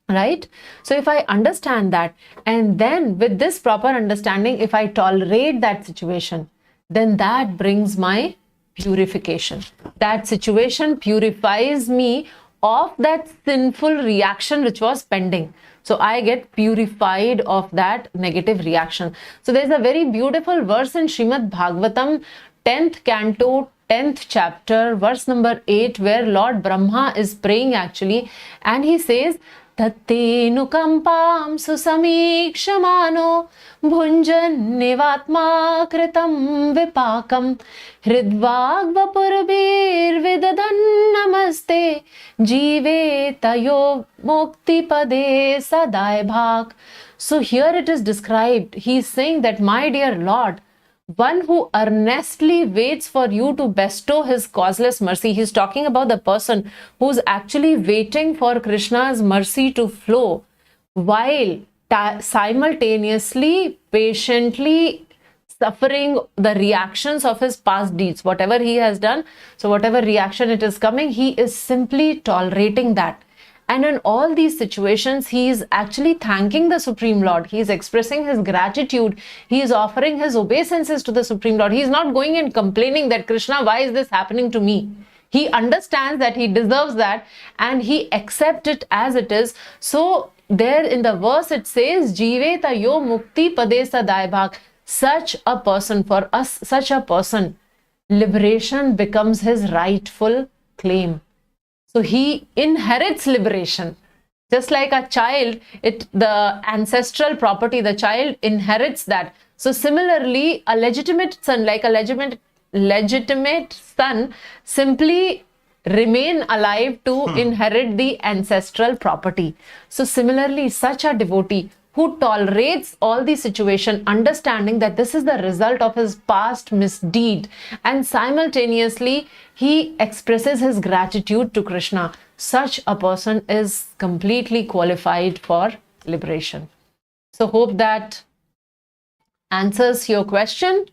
Right? So if I understand that, and then with this proper understanding, if I tolerate that situation, then that brings my purification. That situation purifies me of that sinful reaction which was pending. So I get purified of that negative reaction. So there's a very beautiful verse in Srimad Bhagavatam, 10th canto, 10th chapter, verse number 8, where Lord Brahma is praying actually, and he says, Tatte nukampam susamikshmano bhunjan nivatma kritam vipakam hridvagvapurbir vidadan namaste jive tayo mukti pade sadai bhak. So here it is described, he is saying that, my dear Lord, one who earnestly waits for you to bestow his causeless mercy. He's talking about the person who's actually waiting for Krishna's mercy to flow, while simultaneously, patiently suffering the reactions of his past deeds, whatever he has done. So whatever reaction it is coming, he is simply tolerating that. And in all these situations, he is actually thanking the Supreme Lord. He is expressing his gratitude. He is offering his obeisances to the Supreme Lord. He is not going and complaining that, Krishna, why is this happening to me? He understands that he deserves that, and he accepts it as it is. So there in the verse it says, Jive tayo mukti pade sadai bhak. Such a person, for us, such a person, liberation becomes his rightful claim. So he inherits liberation. Just like a child, the ancestral property, the child inherits that. So similarly, a legitimate son, like a legitimate son, simply remain alive to inherit the ancestral property. So similarly, such a devotee who tolerates all the situation, understanding that this is the result of his past misdeed, and simultaneously he expresses his gratitude to Krishna, such a person is completely qualified for liberation. So hope that answers your question,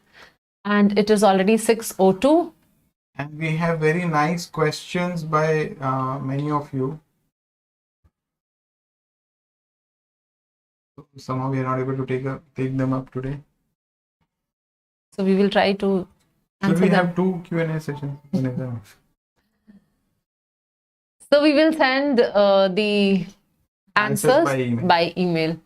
and it is already 6:02. And we have very nice questions by many of you. Somehow we are not able to take them up today. So we will try to answer So we them. have 2 Q&A sessions. So we will send the answers by email.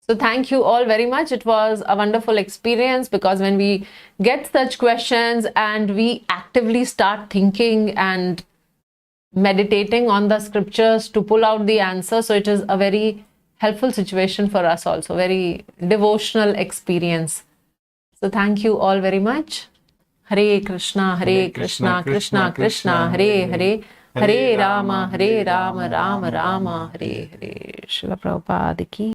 So thank you all very much. It was a wonderful experience, because when we get such questions and we actively start thinking and meditating on the scriptures to pull out the answer, so it is a very helpful situation for us also, very devotional experience. So thank you all very much. Hare Krishna, Krishna Krishna, Hare Hare, Hare Rama, Rama Rama, Hare Hare. Srila Prabhupada ki